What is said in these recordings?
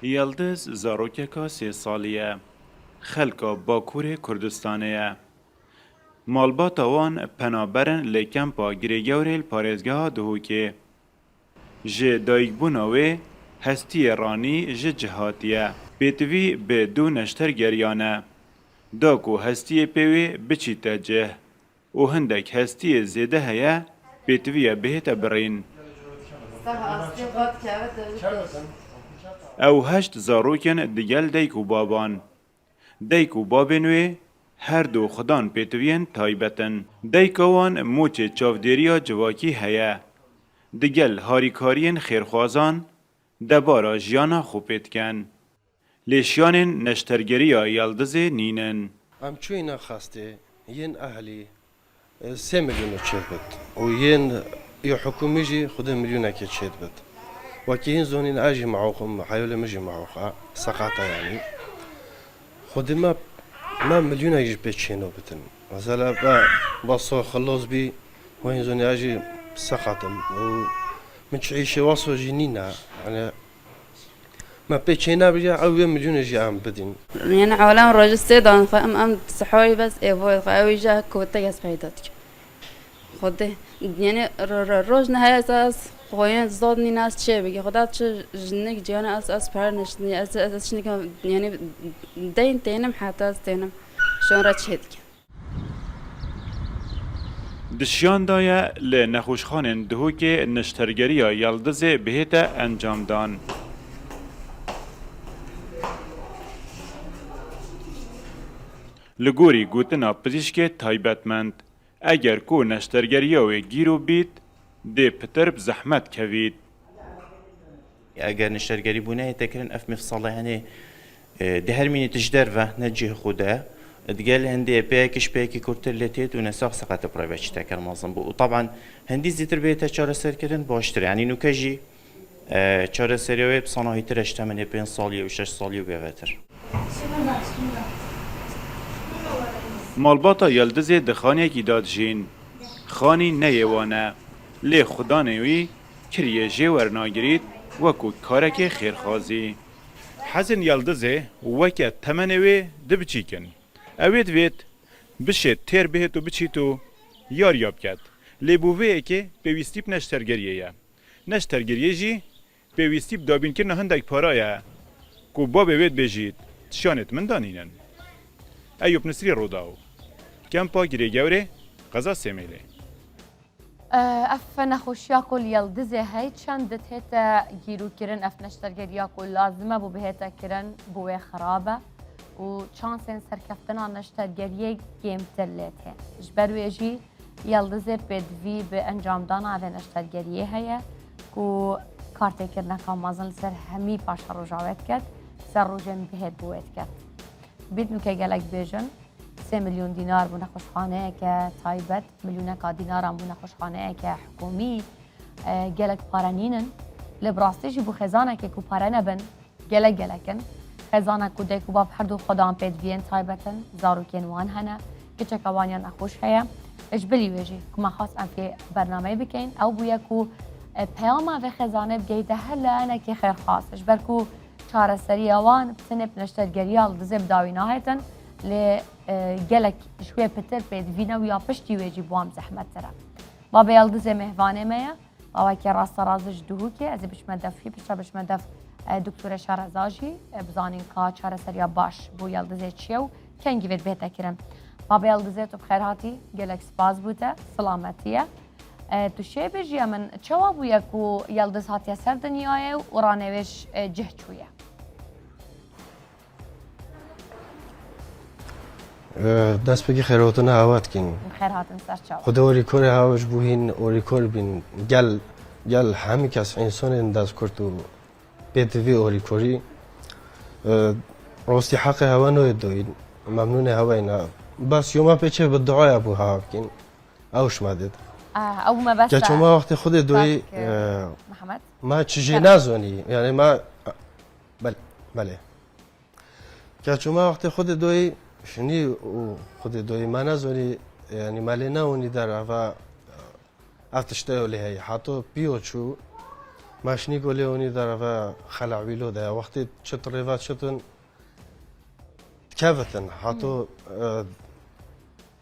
یلدز زاروککا 3 سالیه. خلکا باکور کردستانیه. مالباتا وان پنابرن لیکمپا گریگوریل پارێزگەها دهوکێ. ji dayîkbûna wê hestiyê ranî ji cihatiye. Pêtivî bi 2 neştergeriyan e. Da ku hestiyê pê wê biçîte cih û hindek hestiyê zêde heye, pêtiviye bihête birîn. Ew 8 zarokên digel dayîk û baban. Dayîk û babên wê her du xidan pêtiviyên taybet in. Dayîka wan moçê çavdêriya civakî heye. Digel harîkariyên xêrxwazan debara jiyana xwe pê dikin. Lêşiyanên neştergeriya Yeldizê nînin. Em çûyîne xastê yên ehlî 3 milyonê çêdibit û yên ya hikûmî jî xwedê milyonekê çêdibit. Wekî hîn zonên a jî meoxim heyolê min jî meoxa seqata yanî. Xwedê me milyonek jî pê çêno bitin. Mesela ba so xelos bî we hîn zonê a jî seqatim û min çîşê waso jî nîne. Yani ما بيتشينا برجع أو مليون جي عم بدين. يعني عالم راجستي دان أم صحوي بس إيفوي خاوي جا كوتا يسبيداتك. خده يعني روز نهاية أساس خوين زادني ناس شيء بيجي خدا شو جنك جانا أساس برنشني أساس شنك يعني دين تينم حتى تينم شون رات شهدك. دشیان دایه لی نخوشخانên dihokê neştergeriya Yeldizê bihête encamdan. Li gorî gotina pizîşkê taybetmend, eger ku neştergeriya wê gîro bît, dê pitir bi zehmet kevît. Eger neştergerî bûne têkirin ev mifsala henê di her mînê tij derve ne cih xwe de digel hindê pêyekî ji pêyekî kurtir lê têt û nesax seqetê pireve çi teker mezin bû û taban hindî zêtir bêhête çareserkirin baştir yanî nûke jî çareseriya wê bi sanahîtir ji temenê 5 salî û 6 salî bêvetir. Malbata Yeldizê di xaneyekî da dijîn. Xanî neyê wan e. Lê xudanê wî kiriye jê wernagirît wekû karekê xêrxwazî. Hezin Yeldizê weke temenê wê dibiçîkin. Evê divêt bişê têr bihêt û biçît û yariya biket. Lê bû vê yekê pêwîstî bi neştergeriyê ye. Neştergeriyê jî pêwîstî bi dabînkirina hindek para ye. Ku babê wê dibêjît tişanê min danînin. Eyüp Nisrî Rodaw. Kempa Girêgewrê, Qeza Semêlê. اف نخوشیا کل یلدزه هی چند دهتا گیرو کرن اف نشترگریا کل لازمه بو بهتا کرن بوی خرابه و چانسن سرکفتنا نشترگریه گیم تلیته جبروی جی یلدزه بدوی به انجام دانا و نشترگریه هیا کو کارت کرنا کامازن سر همی پاش روجاوت کرد سر روجن بهت بویت کرد بید نکه گلک بیجن 3 میلیون دینار بو نخوشخانه که تایبت میلیون کا دینار هم بو نخوشخانه که حکومی گلک پارنینن لبراستی جی بو خزانه که کو پاره نبن گلکن خزانه کو دی کو باب هر دو خدام پیدوین تایبتن زاروکین وان هنه که چکوانیا نخوش هیا اجبلی ویجی که ما خواست ام که برنامه بکین او بویا کو پیاما و خزانه بگیده هلا انا که خیر خاص اجبر کو چاره سری اوان بسنب نشترگریال دزب داویناهتن ل گلک شوی پتر پید وینا و یا پشتی ویجی بوام زحمت ترا بابا یلدز مهوانه میا بابا که راست رازش دهو که از بشمدفی بشمدف دکتور شارزاجی بزانین کا چاره سریا باش بو یلدز چیو کنگی وید بهتا کرم بابا یلدز تو بخیر هاتی گلک سپاس بوده سلامتیه تو شی بجی من چوا بویا کو یلدز هاتی سر دنیای و رانوش جه چویه دست بگی خیراتون هوات کن خیراتون سر چاو خدا اوریکور هواش بوهین اوریکور بین گل همی کس انسان دست کرد و بیتوی اوریکوری راستی حق هوا نوید دوید ممنون هوا اینا بس یوما پیچه به دعای ابو هوا کن اوش مدد او ما بس که شما وقتی خود دوی محمد ما چیزی نزونی یعنی ما بله که شما وقتی خود دوی شنی و خود دوی ما نزونی یعنی مالی نونی در افتشته ولی هی حتی بیو چو ماشنی گلیونی در و خلعویلو ده وقتی چت ریوات شتن کافتن حتی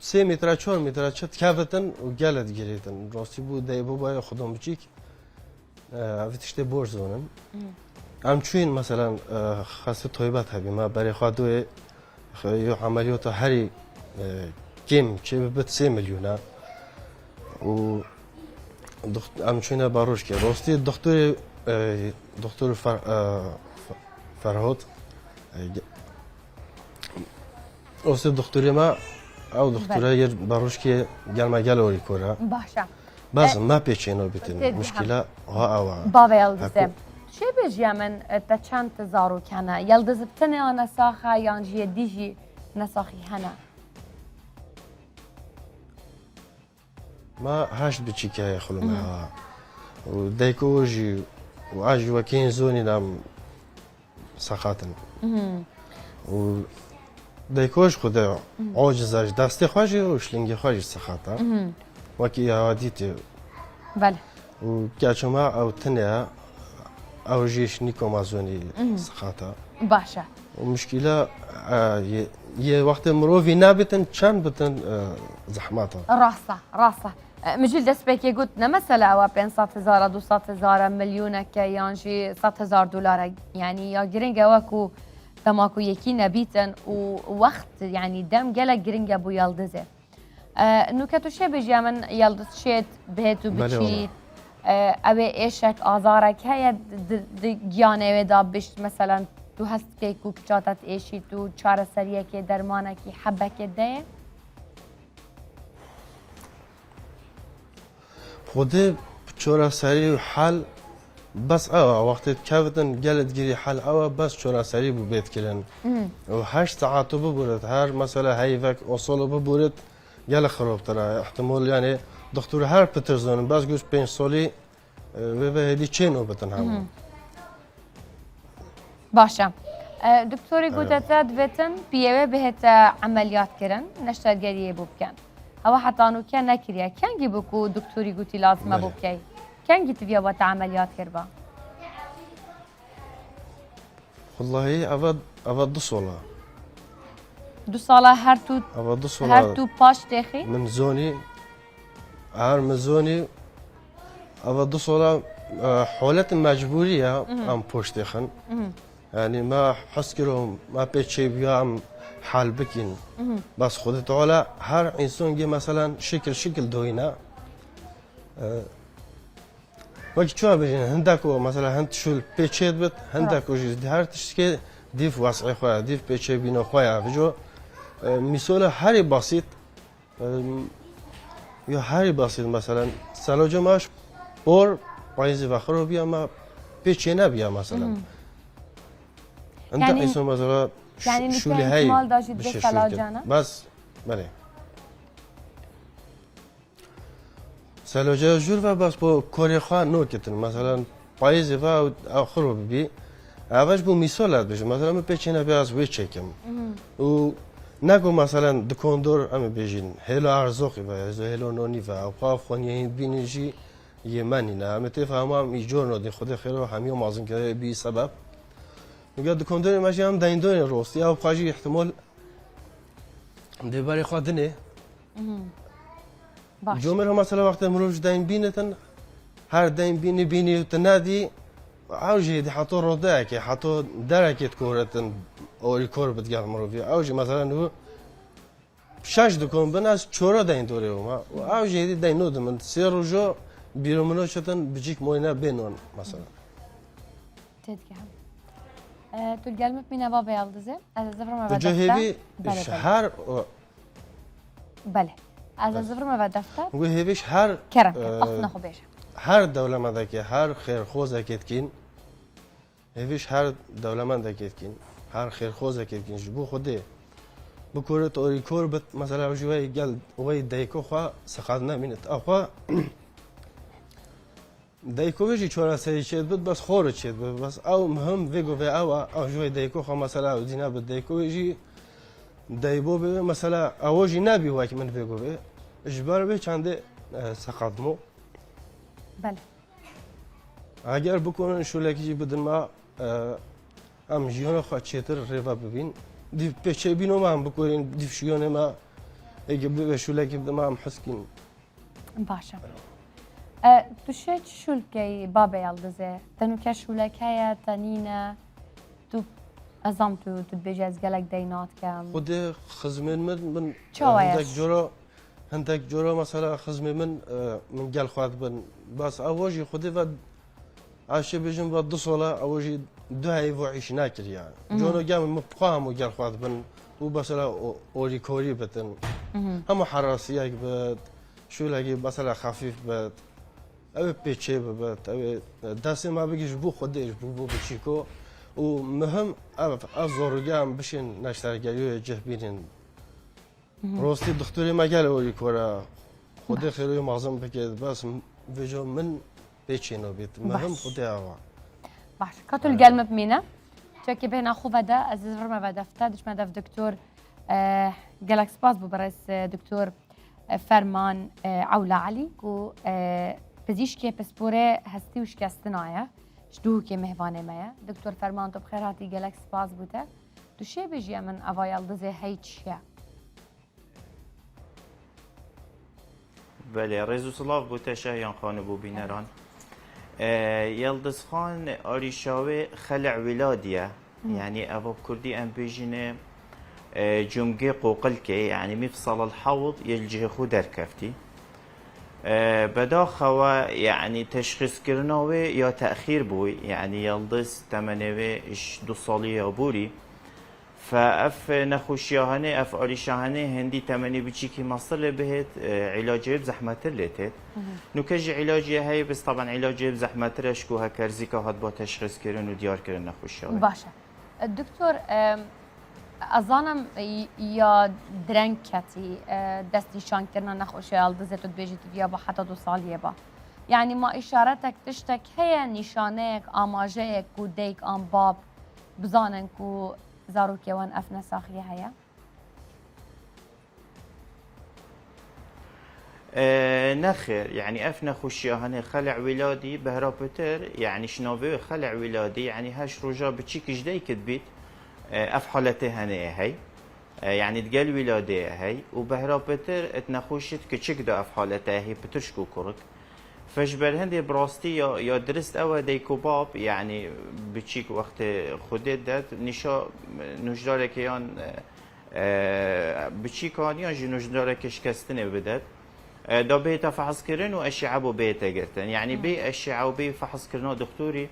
3 متر 4 متر چت کافتن و گلت گریتن راستی بود دیبو باید خودم بچیک اویتشته برز زونن همچنین مثلا خاصه تویبات هبی ما برای خودوی یه عملیات هری کم چه ببت 3 میلیونه و همچنین باروش که راستی دکتر فرهاد راستی دکتری ما او دکتره باروش که گلما گل اوری کره باشە باز ما پیچینو بیتن مشکل ها او بابا یلدزێ چێ بێژیا من تە چەند زارۆکانە یلدز بتنێ نەساخە یانجیە دیژی نەساخی هەنا ما هشت بچیکه خلومها و دیکوژی و آج وکین زونی نام سخاتن و دیکوژ خدا عاجزش دستی خواجی و شلنگی خواجی سخاتا وکی عادیتی بەله و کچما او تنیا او جیش نیکو مازونی سخاتا باشە و مشکل یه وقت مروفی نبتن چند بتن زحماتا ڕاستە مجل دەست پێکێ گوت نەمەسەلا ئەوە 500,000 200,000 ملیونەکە یانژی 100,000 دلارە یعنی یا گرنگە وەکو تەماکو یەکی نەبیتن و وەخت ینی دەم gelek گرنگە بوو یەڵدزێ نوکە تو شێ بژیا من یەڵدز شێت بهێت و بچیت ئەوێ ئێشێک ئازارێک هەیە گیانەوێدا بشت مەسەلەن تو هەستێک و کچاتت ئێشیت و چارەسەریەکێ دەرمانێکی حەبەکێت دەیە خودی چورا سری حل بس اوه وقتی کفتن گلت گیری حل اوه بس چورا سری بو بیت کلن و 8 ساعت ببورد هر مثلا هیوک اصول ببورد گل خراب تره احتمال یعنی دکتر هر پترزون بس گوش 5 سالی و هدی چه نوبتن همون باشە دکتۆری گوتەتە دەبێتن پێوێ بهێتە عملیاتکردن نەشتەرگەریە بۆ بکەن ئەوە حتانوکە نەکریە کەنگی بکو دکتۆری گوتی لازمە بۆ بکەیت کەنگی توێ بۆتە عملیات کرد بە والله اوه 2 ساله 2 ساڵە اوه 2 ساله هەرتوو پاش تێخی من زونی هر مزونی اوه 2 ساله حالت مجبوریه ام پشت خن يعني ما حس كرهم ما بيتشي بيام حال بكين بس خد تعالى هر انسان جي مثلا شكل دوينا وقت شو بيجين هندك مثلا هند شو بيتشي بت هندك وجي هر تشكي ديف واسع خويا ديف بيتشي بينو خويا بجو مثال هري بسيط يا هري بسيط مثلا سلاجه ماش بور بايزي وخرو بيا ما بيتشي نبيا مثلا انت يعني انسان مثلا يعني شو مثل اللي هي احتمال داشت بس سلاجانه بس بله سلاجه جور و بس با کاری خواه نوکتن مثلا پاییزی و آخر ببی اولش بو مثالت بشه مثلا من پیچینه بیا از وی چکم و نگو مثلا دکاندار اما بیجین هلو ارزاقی و هلو نانی و اوقاف خونی این بینیجی یمنی نه همه تفهمم ایجور نادی خود خیر و همیو مازن کرده بی سبب میگه دکاندار ماشی هم دایندون راستی او خواهی احتمال دیواری خواه دنه باش جمعه مثلا وقت مروج داین بینتن هر داین بینی و تنادی اوجی دی حتی روده که حتی درکت کورتن اوری کور بدگاه مروفی اوجی مثلا نو 6 دکان بن از 4 داین دوره و اوجی دی داین نودم من 3 روزا بیرون شدن بجیک موینه بینون مثلا تدگهم تو القلب مين بابا يالدزي از زفر ما بجو هیوی شهر بله از زفر ما دفتر و هیویش هر كرم اخنا خو بيش هر دولمنده که هر خیرخوزه کتکین هیویش هر دولمنده کتکین هر خیرخوزه کتکین جبو خوده بکورت اوری کور بت مثلا جوی گل وی دیکو خوا سخاد نمینت اخوا دیکو ویجی چورا سری چید بود بس خور چید بود بس او مهم ویگو و او جوی دیکو خوا مثلا او دینا بود دیکو ویجی دیبو به مثلا اوجی نبی وکی من ویگو به اجبار به چنده سخاد مو بله اگر بکنن شولکی بدن ما ام جیان خواهد چیتر ریوا ببین دیو پیچه بینو ما هم بکنین دیو شیان ما اگه به شولکی بدن ما هم حس کن باشە تووشێ شولکەی بابە یاڵدزێ تەنوکە شولەکەیە تەنینە تو ئەزام تو بێژ ئەز گەلک دەیناتکەم خود خزمین من چاوایش؟ هندک جورا مثلا خزمین من گل خواهد بن بس اواجی خودی و عاشه بجم و 2 ساله اواجی 2 هیو عیش نکرد يعني جورا گم مبقام و گل خواهد بن و مثلا اوری کوری بتن همه حراسیه بد شو لقي مثلا خفيف بد او بيتشي بد او دست ما بگیش بو خودش بو بچیکو و مهم از زورگام بشین نشترگری جهبینین راستی دکتری مگل اولی کورا خود خیلی معظم بکید بس ویجا من بیچینو بیت مهم خودی آوا باش کاتول گلمە بمینە چێکی بێنا خوبەدا ئەز ڕمە بە دەفتە دشمە دەف دکتۆر گەلەک سپاس بوو بەڕێز دکتۆر فەرمان عەولا عەلی و پزیشکی پسپۆرێ هەستی و شکستنایە شدووکێ میهوانێمەیە دکتۆر فەرمان تۆ بخێر هاتی گەلەک سپاس بووتە دوشێ بێژیە من ئەڤا یاڵدزێ هەی چییە بله ڕێز و سڵاو بووتە شاهیان خانە بۆ بینەران یەڵدزخان ئاریشاوێ خەلع ویلادیە يعني أبو كردي أم بيجينا جمجي قوقلكي يعني مفصل الحوض يلجه خودر كفتي بدا خوا يعني تشخيص كرناوي يا تأخير بوي يعني يلدز تمنوي إش 2 صالية بوري فأف نخوشياهني أف أريشاهني هندي تمني بتشيكي مصر بهت علاجي بزحمة الليتت نكجي علاجي هاي بس طبعا علاجي بزحمة رشكو هكرزيكا هاد با تشخيص كرن وديار كرن نخوشياهني باشە دکتۆر ئەزانم یا درەنگ کەتی دەستی شانکردنا نەخۆشی هەڵدزێت و دبێژیت یا بە حتا 2 ساڵیە بە یعنی ما ئیشارەتێک تشتێک هەیە نیشانەیەک ئاماژەیەک و دەیک ئەم باب بزانن و زارۆکێوان ئەف نەساخی هەیە نخير يعني أفنى خشيا هني خلع ولادي بهرابتر يعني شنوفي خلع ولادي يعني هاش رجا بتشيك جدي كتبيت أف حالته هني هي يعني تقال ولادي هي وبهرابتر اتنخوشت كتشيك دا أف حالته هي بتشكو كرك فجبر هندي براستي يا درست أو ديكو باب يعني بتشيك وقت خدت دات نشا نجدارك يان بتشيك هانيان جي نجدارك شكستني بدات دا بيتا فحص كرن وأشعة بو بيتا قرتن يعني بي أشعة وبي فحص كرنا دكتوري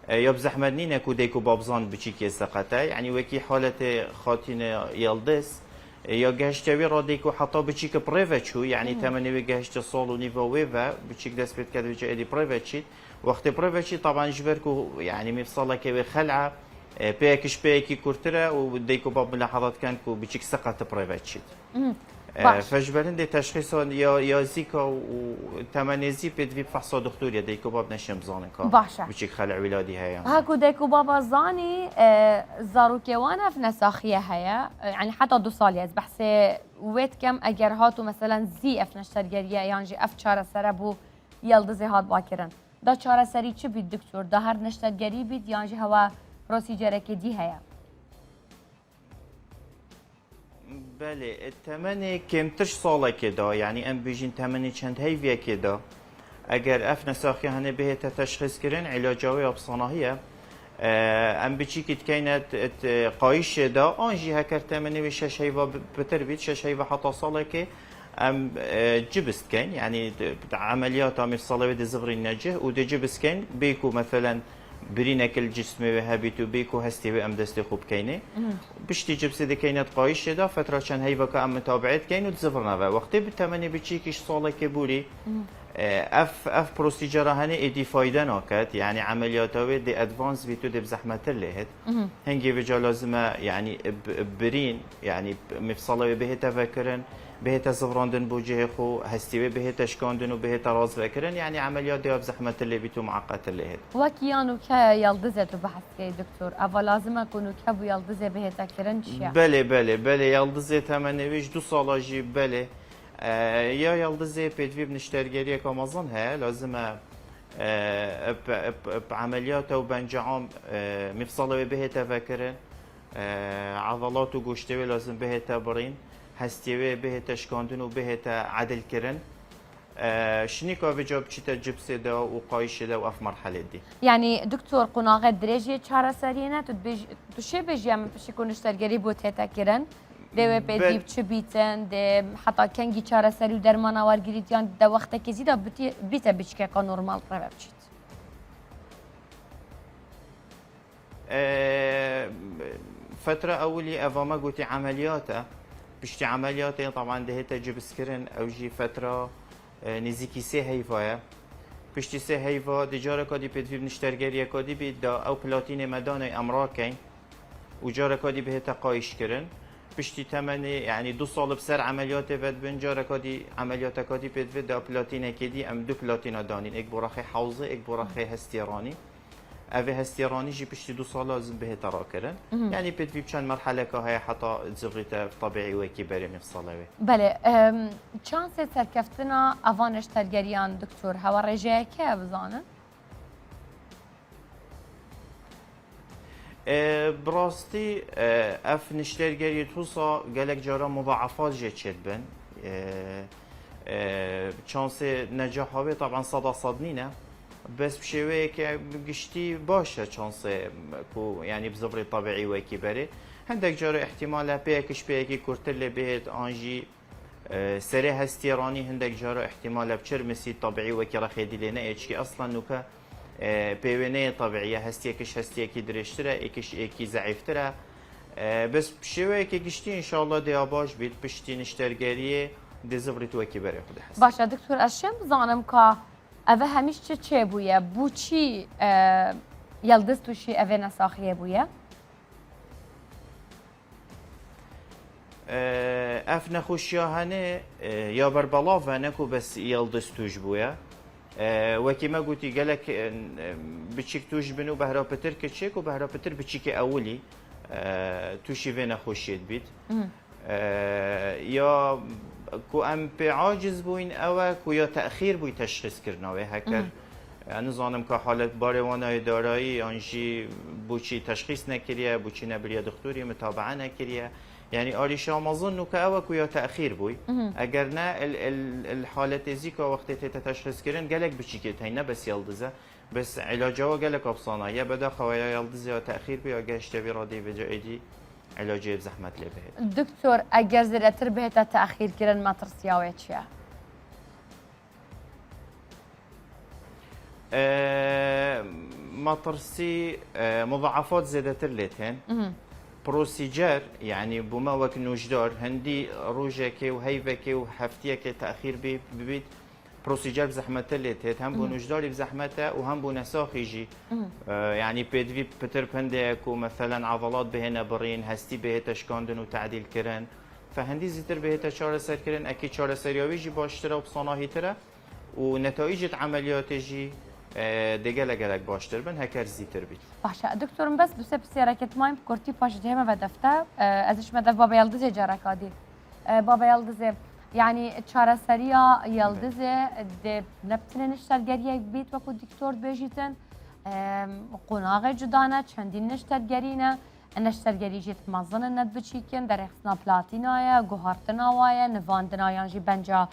يبزح مدنين كو ديكو بابزان بچيكي سقطة يعني وكي حالة خاتين يلدس يا جهشتوي راديكو حتى بچيك بريفاتشو يعني تمني جهشت صال ونيفا ويفا بچيك دس بيت كده بيجي ادي بريفاتشيت وقت بريفاتشيت طبعا جبركو يعني مفصله كي خلعه بيكش بيكي كورترا وديكو باب ملاحظات كان كو بچيك سقط بريفاتشيت فجبرن دي تشخيص يا زيكا وتمنيزي بدي فحص دكتور ديكو باب نشم زانكا باشا بچيك خلع ولادي هيا هاكو ديكو بابا زاني زاروكيوانا في نساخية هيا يعني حتى 2 سالية بحسي ويت كم اگر هاتو مثلا زي اف نشترگرية يعني اف چارة سربو يلدزي هات باكرن دا چارة سري چه بيد دكتور دا هر نشترگري بيد يعني هوا بروسيجره كي دي هيا بله التمني كمتش صالة كده يعني ام بيجين تمني چند هيفيا كده اگر اف نساخي هنه به تشخيص كرن علاجاوي ابصانهيه ام بچی که كانت قايش ده انجي هكر تمني وش هيفا بتربيت شش هيفا حتى صالة كي ام جبست كان يعني عمليات مفصلة ودي زغري النجه ودي جبست كان بيكو مثلا برينك الجسم وهابيتو بيكو هستي ام دستي خوب كيني بشتي جبسي دي كينات قايش ده فتره كان هيفا كام متابعت كين وتزفرنا وقت بالتمني بتشيكش صاله كبوري اف بروسيجر هني ادي فايده ناكت يعني عملياته دي ادفانس فيتو دي بزحمه لهت هنجي بجا لازم يعني برين يعني مفصله به تفكرن به زفراندن بوجه خو هستي به تشكاندن وبه راز فكرن يعني عمليات دي بزحمه اللي بيتو معقده لهت وكيانو كا يلدزت بحث كي دكتور اوا لازم اكونو كبو يلدزه به تكرن شيا بله يلدزه تمنويش 2 سالاجي بله يا يلدزه بيدوي بنشترگري كامازن ها لازم بعملياته وبنجعام مفصله به تفكرن عضلات وجوشتوي لازم به تبرين هستيوي به تشكاندن وبه عدل كرن شنيكو بجاب چيتا جبسي دا وقايش دا وف مرحلة دي يعني دكتور قناغة دريجي چارة سرينة تشي بيجي من بشي كون اشترگري بو تيتا كرن دي بيديب چه بيتن دي حتى كنگي چارة سري و درمانا وارگريد يعني دا وقتا كزي دا بيتا بيچكا كا نورمال روه بچيت فترة أولي أفاما قلتي عملياته بشتي عملياته طبعا دهيتا جبس كرن أو جي فترة نزيكي سي هيفايا بشتي سي هيفا دجارة كادي بيدفي بنشترگريا كادي بيدا أو بلاتين مداني أمراكين وجارة كادي بهتا قايش كرن بشتي تمني يعني 2 سال بسر عمليات فد بن جارة كادي عمليات كادي بيدفي دا بلاتين كدي أم 2 بلاتين دانين إك براخي حوزة إك براخي هستيراني اوه هستيراني جي بشتي 2 سال لازم به ترا كرن يعني بتفي بشان مرحله كهي حتى زغريته طبيعي وكي بري مفصله بله چانس سركفتنا افانش ترگريان دكتور هوا رجاء كه بزانن براستي اف نشترگري توصا قالك جارا مضاعفات جي تشبن چانس نجاحه طبعا صدنينه بس بشويه که گشتی باشه چانسه کو یعنی بزفری طبیعی و کی بره هندک جاره احتمال پیکش پیکی کورتل بهت آنجی سره هستیرانی هندک جاره احتمال بچر مسی طبیعی و کی رخیدی لینه ایچ کی اصلا نوکه پیونه طبیعیه هستیکش هستیکی درشتره ایکش ایکی ضعیفتره بس بشويه که گشتی ان شاء الله دیاباش بید پشتی نشترگریه دزفری تو کی بره خود هست باشه دکتور اشم بزانم که اوه همیش چه بویه بو چی یلدز توشی اوه نساخیه بویه اف نخوشیاهنه یا بربلاوه نکو بس یلدز توش بویه وکی ما گوتی گلک بچیک توش بنو بهرا پتر که چیک و بهرا پتر بچیک اولی توشی و نخوشید بید یا کو ام به عاجز بوین او کو یا تأخیر بوی تشخیص کرناوه هکر نظانم که حالت باروانای دارایی آنجی بوچی تشخیص نکریه بوچی نبریه دکتوری متابعه نکریه يعني آريشا ما ظنوا كأوك ويا تأخير بوي أجرنا الحالة زيكا وقت تتشخيص كرن قالك بشيكت هينا بس يلدزه بس علاجه قالك أبصانا يا بدا خويا يلدزه تأخير بيا جاش تبي راضي بجايدي علاجه بزحمة لبه دكتور أجر زرتر به تأخير كرن ما ترسياوي شيء ما ترسي مضاعفات زادت لتين بروسيجر يعني بما وك نوجدار هندي روجك وهيفك وهفتيك تأخير ببيت بروسيجر بزحمة لتين هم بنوجدار بزحمته وهم بنساخيجي يعني بيدفي بتر بندك ومثلا عضلات بهنا برين هستي به تشكاندن وتعديل كرن فهندي زيتر به تشار سر كرن اكيد شار سرياويجي باشتره وبصناهي تره ونتائج عمليات جي دگلگلگ باشتر بن هکر زیتر بید. باشه دکترم بس دوست بسیارکت مایم کرتی پاش دهمه و دفته ازش مدف بابا یلدزه جارکادی بابا یلدزه يعني چاره سريا يلدزه ده نبتنه نشترگریه بیت وکو دکتور بیجیتن قناغ جدانه چندین نشترگرینه نشترگری جیت مزن ند بچیکن در اخصنا پلاتینایه گوهارتناوایه نواندنایان جی بنجا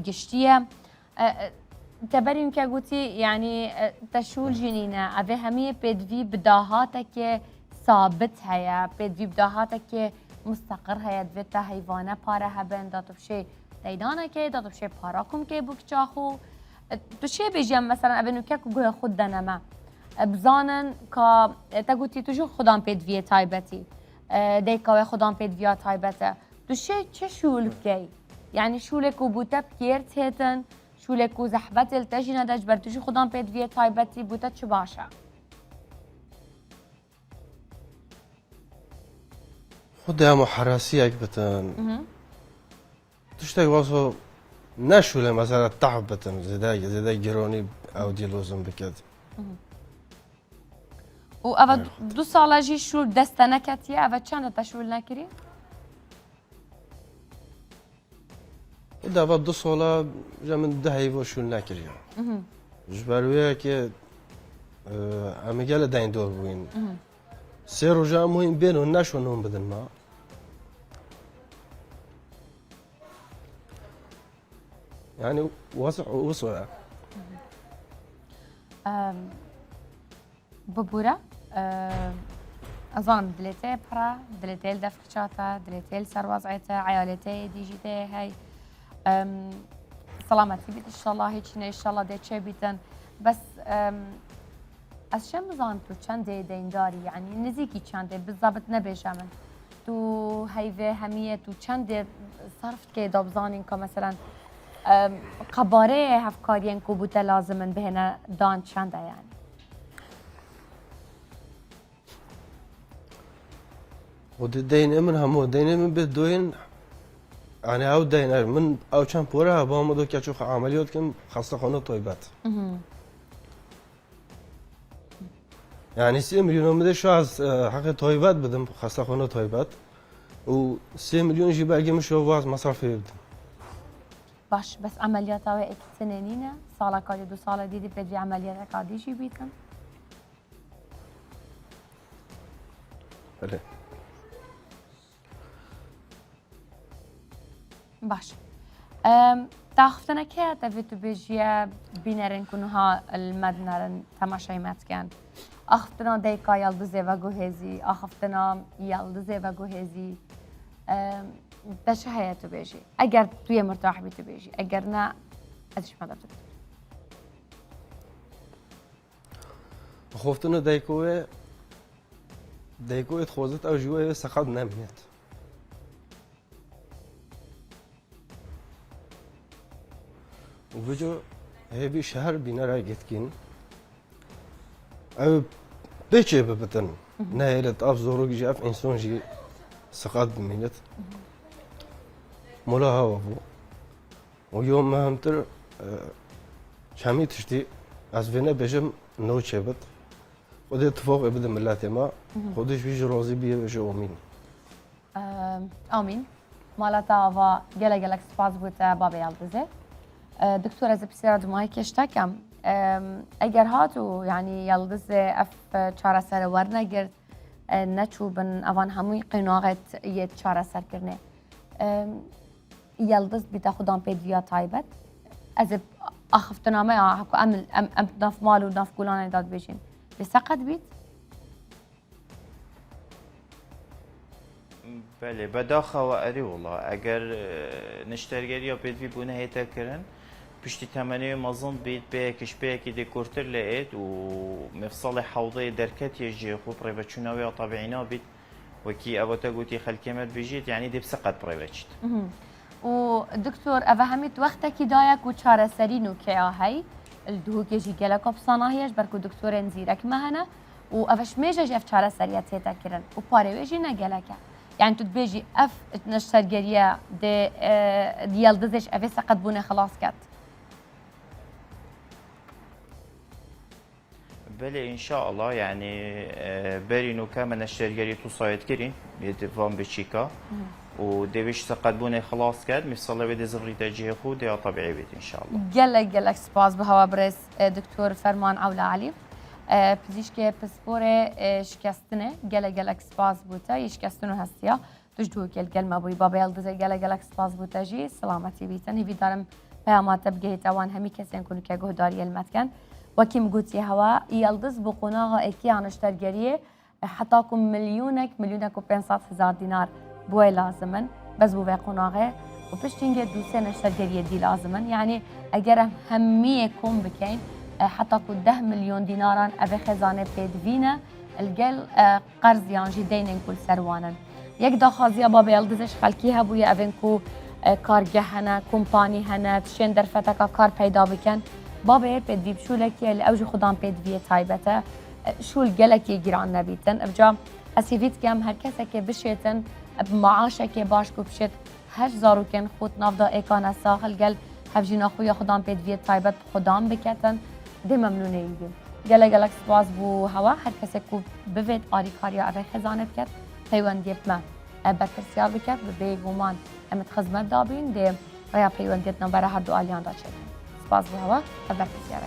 گشتیه تبریم که گویی یعنی تشول جنینه اوه همیه بدوی بداهاته که ثابت هیا بدوی بداهاته که مستقر هیا دویتا حیوانه پاره هبن داتو بشه دیدانه که داتو بشه پاراکم که بکچاخو تو چه بجیم مثلا اوه نوکه که گوه خود دنمه بزانن که تا گویی تو جو خودان بدوی تایبتی دیکاوه خودان بدوی تایبته تو چه شول که یعنی شولک و بوته بکیرت هیتن شولك وزحبت التجنة داش برتوشي خدان بيت فيه تايبتي بوتا تشباشا خدا محراسي اكبتن تشتاق واسو نشوله مثلا تعبتن زداي جروني او ديلوزم بكد و اوا دو سالا جي شول دستنا كاتيا اوا چند تشول نكري إذا بعد 2 سالا جا من دهي وشو ناكريا جبرویه که امی گل دین دور بوین سه روزا مهم بین و نشونم بدن ما يعني وسع ببورة أظن دلتي برا دلتي دفكشاتا دلتي سروازعتا عيالتي ديجيتي هاي سلامتي بيت إن شاء الله هيك إن شاء الله ديت شي بيتن بس از شم بزن تو چند دینداری یعنی نزدیکی چنده بالضبط نبیشم تو هیوه همیه تو چند صرف که دابزانین که مثلا قباره هفکارین که بوده لازمن بهنه دان چنده يعني ودي دين من همو دين من بدوين يعني او دين من او كان بورا با ما دو كاتشو عمليات كم خاصه خونه طيبات يعني 3 مليون مده شو از حق طيبات بدم خاصه خونه طيبات و 3 مليون يجي باقي مش واز مصرف بدم باش بس عمليات او اك سنينه سالا كاري 2 سال ديدي بدي عمليات قاعدي شي بيتم بله باش تاختنا که تفیت بیشیا بینرن کنها المدنرن تماشای متکن اختنا دیکا یلدزه و گوهزی اختنا یلدزه و گوهزی دش حیاتو بیشی اگر توی مرتاح بیتو بیشی اگر نه ازش مدرد خفتنا دیکوه خوزت او جوه سقط نمیاد وجو هبی شهر بینا را گتکین او بچه ببتن نه هیلت اف زوروگی جی اف انسان جی سقط بمینت مولا هوا بو و یوم مهمتر کمی تشتی از وینه بجم نو چه بد خود اتفاق ابدا ملت ما خودش بیش راضی بیه بشه آمین آمین مالتا و گله سپاس بوده بابا یلدزه دكتور از بسیار دمای کشتکم اگر هاتو یعنی یلدز اف چهار سر ورنگرد نچوبن اوان هموی قناعت یه چهار سر کرنه یلدز بیتا خودم پیدیا تایبت از اخفتنامه حکو ام نف مال و نف گولان داد بیشین بسقط بیت بله بداخه و اری والله اگر نشترگری یا پیدوی بونه هیتا کرن پشتی تمنی مازن بید به کش به کی دکورتر لقيت ومفصل حوضي دركت يجي خو بريفاتشناوي طبيعينا بيت وكي ابوتا قوتي خلكمت بيجيت يعني دي بسقط بريفاتشت ودكتور افهمت وقتك دايك وشاره سرينو كيا هي الدهو كيجي جلك بصناهيش بركو دكتور نزيرك مهنا وافش ميجا جف شاره سريات تاكرن وباري ويجي نجلك يعني تبيجي اف نشترجريا دي يلدزش افي سقط بونه خلاص كات بله ان شاء الله يعني برينو كمان الشرجري تصايد كرين بيدفون بتشيكا وديفيش تقدمونه خلاص كاد مفصل بدي زغري تجيه خود يا طبيعي بيت ان شاء الله جلك سباس بهوا بريس دكتور فرمان عولا علي پزیشک پسپور شکستنه گلک سپاس بوده یشکستنو هستیا تجدو کل ما بوی بابا یلدزه گلک سپاس بوده جی سلامتی بیتن هیوی دارم پیامات بگهیت اوان همی کسی کنو که گهداری المتکن وكيم قلت هوا يلدز بقناغا اكي عن اشترجريه حتى كم مليونك و500,000 دينار بوي لازمن بس بو قناغه وبشتينجي دوسين اشترجريه دي لازمن يعني اگر هميه كم بكين حتى كو 10 مليون دينارا ابي خزانه بيدفينا الجل قرض يانجي دينن كل سروانن يك داخازيا بابا يلدزش خلكيها بويا افنكو کارگه هنه کمپانی هنه تشين درفتك کار پیدا بکن بابا پدوی بشولکی لأوج خودم پدوی تایبته شول گلکی گران نبیتن افجا اسیفیت کم هر کسی که بشیتن بمعاشه که باش کو بشیت هر زارو کن خود نفدا ایکان ساخل گل هفجینا خویا خودم پدوی تایبت خودم بکتن ده ممنونه ایدیم گلک سپاس بو هوا هر کسی کو بوید آری کاریا اوه خزانه بکت پیوندیت ما بکرسیار بکت به گومان امت خزمت دابین ده ریا پیوندیت نبره هر دو آلیان دا چه سپاس بو هوا ابر بسیاره